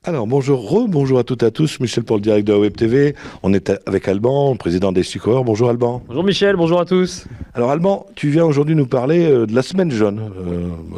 Alors bonjour à toutes et à tous, Michel pour le direct de la Web TV. On est avec Alban, président des Sucreurs. Bonjour Alban. Bonjour Michel, bonjour à tous. Alors Alban, tu viens aujourd'hui nous parler de la semaine jaune.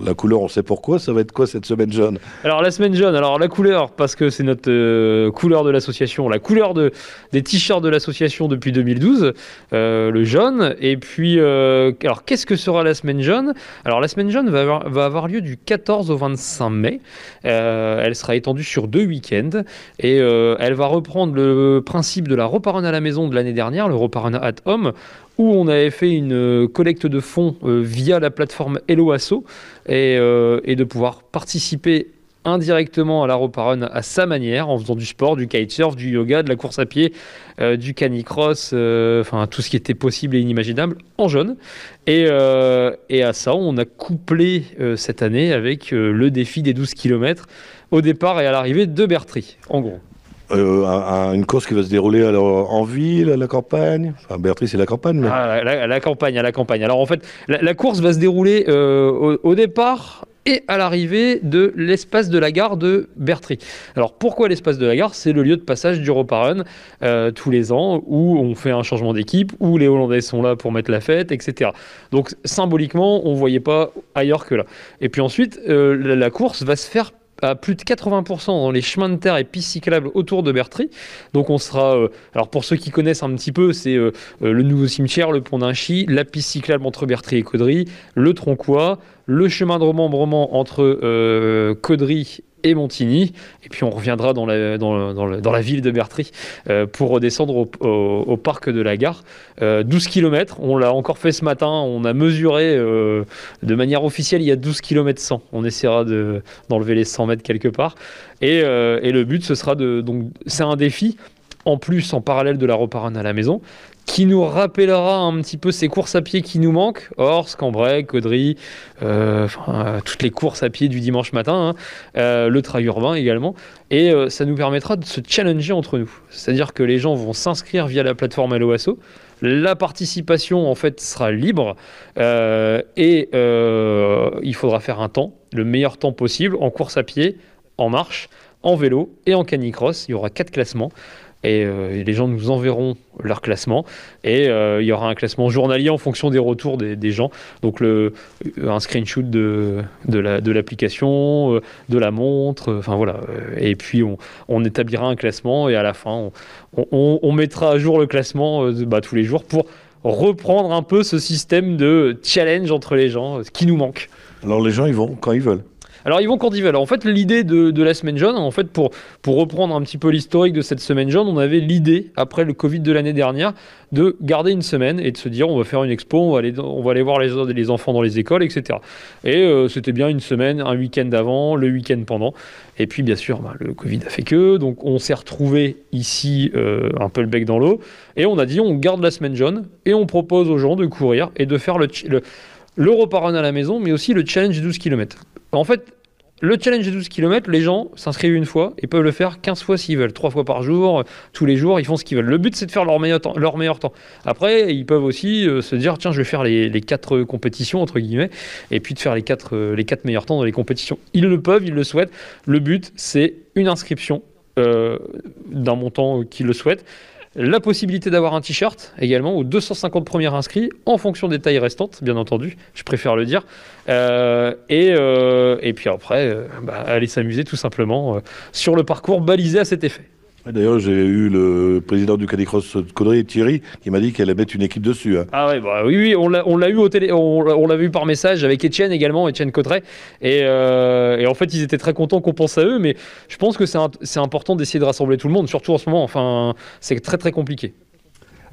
La couleur, on sait pourquoi, ça va être quoi cette semaine jaune? Alors la semaine jaune, alors la couleur, parce que c'est notre couleur de l'association, la couleur des t-shirts de l'association depuis 2012, le jaune. Et puis, alors qu'est-ce que sera la semaine jaune? Alors la semaine jaune va avoir lieu du 14 au 25 mai. Elle sera étendue sur 2 week-ends et elle va reprendre le principe de la repas run à la maison de l'année dernière, le repas run at home, où on avait fait une collecte de fonds via la plateforme Hello Asso et de pouvoir participer indirectement à la repas run à sa manière, en faisant du sport, du kitesurf, du yoga, de la course à pied, du canicross, enfin tout ce qui était possible et inimaginable en jaune. Et à ça, on a couplé cette année avec le défi des 12 kilomètres au départ et à l'arrivée de Bertry, en gros. Une course qui va se dérouler alors en ville, à la campagne. Enfin, Béatrice, c'est la campagne, mais À la campagne, à la campagne. Alors en fait, la course va se dérouler au départ et à l'arrivée de l'espace de la gare de Bertry. Alors pourquoi l'espace de la gare? C'est le lieu de passage du Repas Run tous les ans où on fait un changement d'équipe, où les Hollandais sont là pour mettre la fête, etc. Donc symboliquement, on ne voyait pas ailleurs que là. Et puis ensuite, la course va se faire à plus de 80% dans les chemins de terre et pistes cyclables autour de Bertry. Donc on sera, alors pour ceux qui connaissent un petit peu, c'est le nouveau cimetière, le pont d'Inchy, la piste cyclable entre Bertry et Caudry, le Tronquois, le chemin de remembrement entre Caudry et Montigny, et puis on reviendra dans la ville de Bertry pour redescendre au parc de la gare. 12 km, on l'a encore fait ce matin, on a mesuré de manière officielle, il y a 12 km 100. On essaiera d'enlever les 100 mètres quelque part. Et le but, ce sera donc c'est un défi, en plus en parallèle de la repas run à la maison, qui nous rappellera un petit peu ces courses à pied qui nous manquent, Orsk, Cambrai, Caudry, toutes les courses à pied du dimanche matin, hein, le trail urbain également, et ça nous permettra de se challenger entre nous. C'est-à-dire que les gens vont s'inscrire via la plateforme LOASO, la participation en fait sera libre et il faudra faire un temps, le meilleur temps possible, en course à pied, en marche, en vélo et en canicross. Il y aura 4 classements. Et les gens nous enverront leur classement et il y aura un classement journalier en fonction des retours des gens, donc un screenshot de l'application, de la montre, enfin voilà, et puis on établira un classement et à la fin on mettra à jour le classement tous les jours pour reprendre un peu ce système de challenge entre les gens, ce qui nous manque. alors les gens, ils vont quand ils veulent. Alors ils vont quand ils veulent. En fait, l'idée de la semaine jaune, en fait, pour reprendre un petit peu l'historique de cette semaine jaune, on avait l'idée, après le Covid de l'année dernière, de garder une semaine et de se dire on va faire une expo, on va aller voir les enfants dans les écoles, etc. Et c'était bien une semaine, un week-end avant, le week-end pendant. Et puis bien sûr, le Covid a fait que, donc on s'est retrouvé ici un peu le bec dans l'eau, et on a dit on garde la semaine jaune et on propose aux gens de courir et de faire le repas run à la maison, mais aussi le challenge 12 km. En fait, le challenge des 12 km, les gens s'inscrivent une fois et peuvent le faire 15 fois s'ils veulent, 3 fois par jour, tous les jours, ils font ce qu'ils veulent. Le but, c'est de faire leur meilleur temps, leur meilleur temps. Après, ils peuvent aussi se dire, tiens, je vais faire les 4 compétitions, entre guillemets, et puis de faire les quatre meilleurs temps dans les compétitions. Ils le peuvent, ils le souhaitent. Le but, c'est une inscription d'un montant qu'ils le souhaitent. La possibilité d'avoir un t-shirt également aux 250 premiers inscrits en fonction des tailles restantes, bien entendu, je préfère le dire. Et puis après, aller s'amuser tout simplement sur le parcours balisé à cet effet. Ouais, d'ailleurs, j'ai eu le président du Canicross de Caudry, Thierry, qui m'a dit qu'elle allait mettre une équipe dessus, hein. Ah ouais, oui, oui, on l'a eu on l'a vu par message avec Étienne également, Étienne Cotret. Et en fait, ils étaient très contents qu'on pense à eux, mais je pense que c'est important d'essayer de rassembler tout le monde, surtout en ce moment. Enfin, c'est très très compliqué.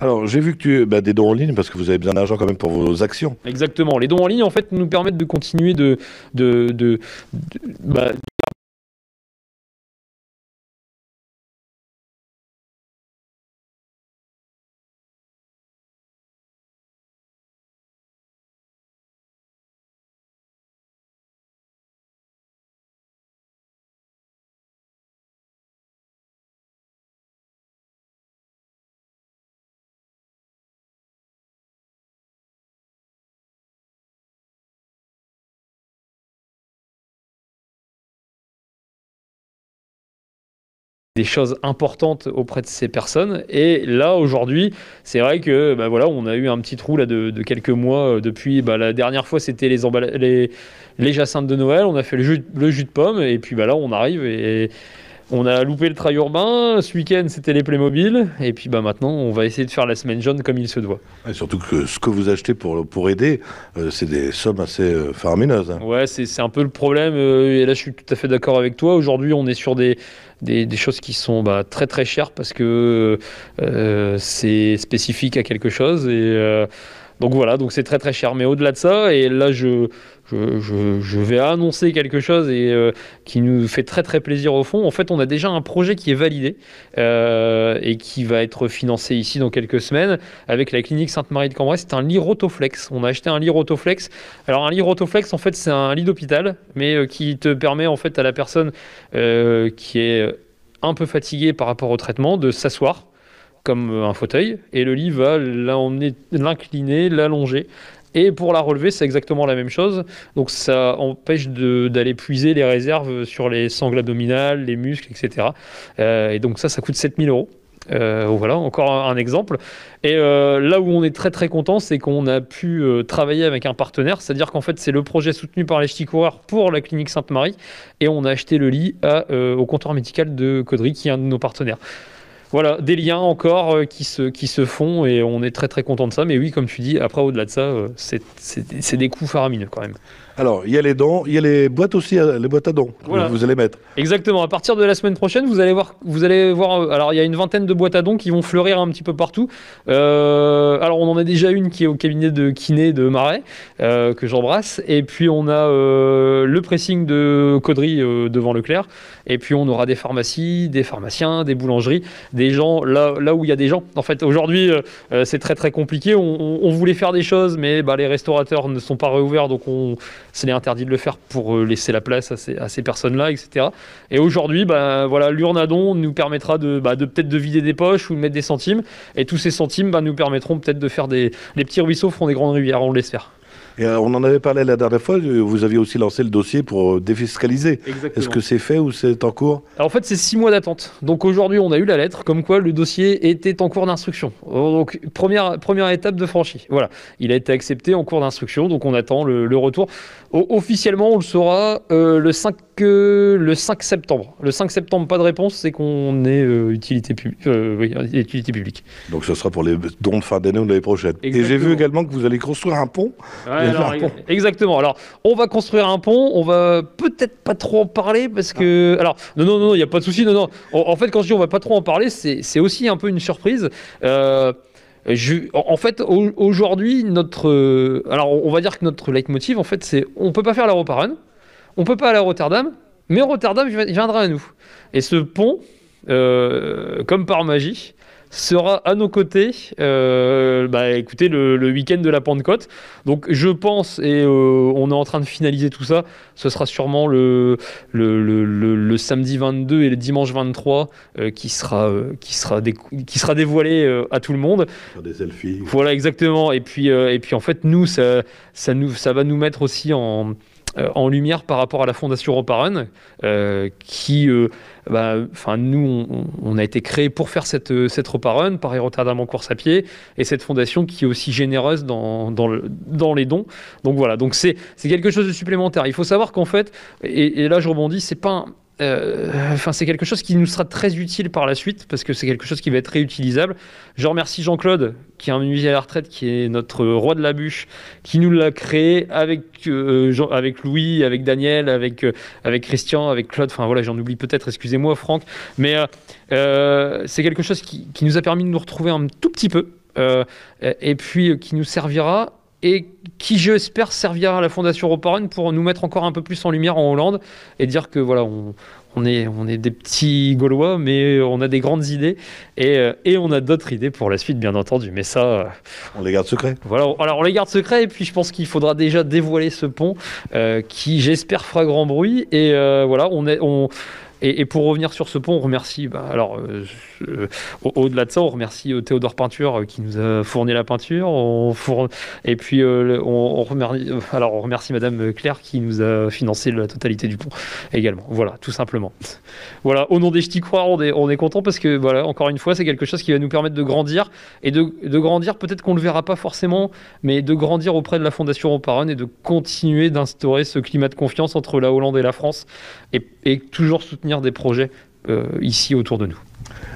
Alors, j'ai vu que des dons en ligne, parce que vous avez besoin d'argent quand même pour vos actions. Exactement. Les dons en ligne, en fait, nous permettent de continuer de choses importantes auprès de ces personnes. Et là, aujourd'hui, c'est vrai que voilà, on a eu un petit trou là, de quelques mois depuis. La dernière fois, c'était les jacinthes de Noël. On a fait le jus de pomme. Et puis là, on arrive et on a loupé le trail urbain. Ce week-end, c'était les Playmobil. Et puis maintenant, on va essayer de faire la semaine jaune comme il se doit. Et surtout que ce que vous achetez pour aider, c'est des sommes assez faramineuses. Hein. Ouais, c'est un peu le problème. Et là, je suis tout à fait d'accord avec toi. Aujourd'hui, on est sur des choses qui sont très très chères parce que c'est spécifique à quelque chose. Et donc voilà, donc c'est très très cher. Mais au-delà de ça, et là, je vais annoncer quelque chose qui nous fait très très plaisir au fond. En fait, on a déjà un projet qui est validé et qui va être financé ici dans quelques semaines avec la clinique Sainte-Marie de Cambrai. C'est un lit Rotoflex. On a acheté un lit Rotoflex. Alors un lit Rotoflex, en fait, c'est un lit d'hôpital, mais qui te permet en fait à la personne qui est un peu fatiguée par rapport au traitement de s'asseoir comme un fauteuil et le lit va l'incliner, l'allonger. Et pour la relever, c'est exactement la même chose. Donc ça empêche d'aller puiser les réserves sur les sangles abdominales, les muscles, etc. Et donc ça coûte 7 000 €. Voilà, encore un exemple. Et là où on est très très content, c'est qu'on a pu travailler avec un partenaire, c'est-à-dire qu'en fait c'est le projet soutenu par les Ch'tis Coureurs pour la clinique Sainte-Marie, et on a acheté le lit au comptoir médical de Caudry, qui est un de nos partenaires. Voilà, des liens encore qui se font et on est très très content de ça. Mais oui, comme tu dis, après au-delà de ça, c'est des coûts faramineux quand même. Alors, il y a les dons, il y a les boîtes aussi, les boîtes à dons voilà. que vous allez mettre. Exactement, à partir de la semaine prochaine, vous allez voir alors il y a une vingtaine de boîtes à dons qui vont fleurir un petit peu partout. Alors on en a déjà une qui est au cabinet de kiné de Marais, que j'embrasse. Et puis on a le pressing de Caudry devant Leclerc. Et puis on aura des pharmacies, des pharmaciens, des boulangeries, des gens, là où il y a des gens. En fait, aujourd'hui, c'est très très compliqué. On voulait faire des choses, mais les restaurateurs ne sont pas réouverts, donc c'est interdit de le faire pour laisser la place à ces personnes-là, etc. Et aujourd'hui, voilà, l'urne à dons nous permettra de peut-être de vider des poches ou de mettre des centimes. Et tous ces centimes nous permettront peut-être de faire les petits ruisseaux feront des grandes rivières, on l'espère. Et on en avait parlé la dernière fois, vous aviez aussi lancé le dossier pour défiscaliser. Exactement. Est-ce que c'est fait ou c'est en cours ? Alors en fait, c'est 6 mois d'attente. Donc aujourd'hui, on a eu la lettre comme quoi le dossier était en cours d'instruction. Donc première étape de franchie. Voilà, il a été accepté en cours d'instruction, donc on attend le retour. Officiellement, on le saura le 5 septembre. Le 5 septembre, pas de réponse, c'est qu'on est utilité publique. Donc ce sera pour les dons de fin d'année ou de l'année prochaine. Exactement. Et j'ai vu également que vous allez construire un pont. Ouais, exactement. Alors, on va construire un pont. On va peut-être pas trop en parler parce que. Alors, non, il n'y a pas de souci. Non. En fait, quand je dis on va pas trop en parler, c'est aussi un peu une surprise. En fait, aujourd'hui, alors, on va dire que notre leitmotiv, en fait, c'est on peut pas faire la Roparun, on peut pas aller à Rotterdam, mais Rotterdam viendra à nous. Et ce pont, comme par magie, sera à nos côtés, écoutez, le week-end de la Pentecôte. Donc je pense, et on est en train de finaliser tout ça, ce sera sûrement le samedi 22 et le dimanche 23 qui sera dévoilé à tout le monde. Faire des selfies. Voilà, exactement. Et puis en fait, nous, ça va nous mettre aussi en lumière par rapport à la Fondation Roparun, qui, nous, on a été créé pour faire cette Roparun, Paris Rotterdam en course à pied, et cette fondation qui est aussi généreuse dans les dons. Donc voilà, donc c'est quelque chose de supplémentaire. Il faut savoir qu'en fait, et là je rebondis, c'est pas c'est quelque chose qui nous sera très utile par la suite parce que c'est quelque chose qui va être réutilisable. Je remercie Jean-Claude, qui est un menuisier à la retraite, qui est notre roi de la bûche, qui nous l'a créé avec Louis, avec Daniel, avec Christian, avec Claude. Enfin voilà, j'en oublie peut-être, excusez-moi Franck. Mais c'est quelque chose qui nous a permis de nous retrouver un tout petit peu et puis qui nous servira et qui, j'espère, servira à la Fondation Roparun pour nous mettre encore un peu plus en lumière en Hollande et dire que voilà, on est des petits Gaulois, mais on a des grandes idées et on a d'autres idées pour la suite, bien entendu. Mais ça, on les garde secrets. Voilà, alors on les garde secrets et puis je pense qu'il faudra déjà dévoiler ce pont qui, j'espère, fera grand bruit. Et voilà, Et pour revenir sur ce pont, on remercie, au-delà de ça, on remercie Théodore Peinture qui nous a fourni la peinture. Et puis on remercie Madame Claire qui nous a financé la totalité du pont également. Voilà, tout simplement. Voilà, au nom des Ch'tis Croire, on est content parce que voilà, encore une fois, c'est quelque chose qui va nous permettre de grandir et de grandir. Peut-être qu'on le verra pas forcément, mais de grandir auprès de la Fondation Roparonne et de continuer d'instaurer ce climat de confiance entre la Hollande et la France et toujours soutenir des projets ici autour de nous.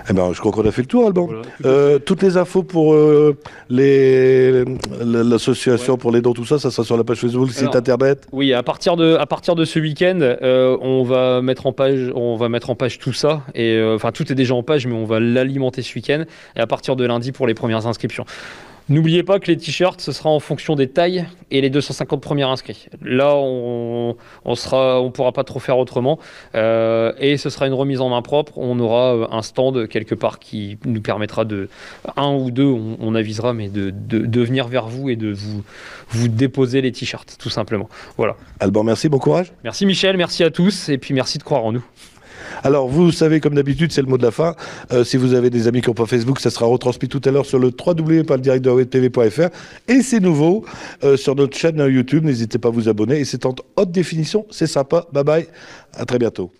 Eh ben, je crois qu'on a fait le tour, Alban. Voilà, toutes les infos pour l'association pour les dons, tout ça, ça sera sur la page Facebook, le site internet. Oui, à partir de ce week-end, on va mettre en page tout ça. Et enfin, tout est déjà en page, mais on va l'alimenter ce week-end. Et à partir de lundi pour les premières inscriptions. N'oubliez pas que les t-shirts, ce sera en fonction des tailles et les 250 premiers inscrits. Là, on pourra pas trop faire autrement. Et ce sera une remise en main propre. On aura un stand quelque part qui nous permettra un ou deux, on avisera, mais de venir vers vous et de vous déposer les t-shirts, tout simplement. Voilà. Alban, merci, bon courage. Merci Michel, merci à tous, et puis merci de croire en nous. Alors, vous savez, comme d'habitude, c'est le mot de la fin. Si vous avez des amis qui n'ont pas Facebook, ça sera retransmis tout à l'heure sur le www.direct-de-awebtv.fr. Et c'est nouveau sur notre chaîne YouTube. N'hésitez pas à vous abonner. Et c'est en haute définition. C'est sympa. Bye bye. À très bientôt.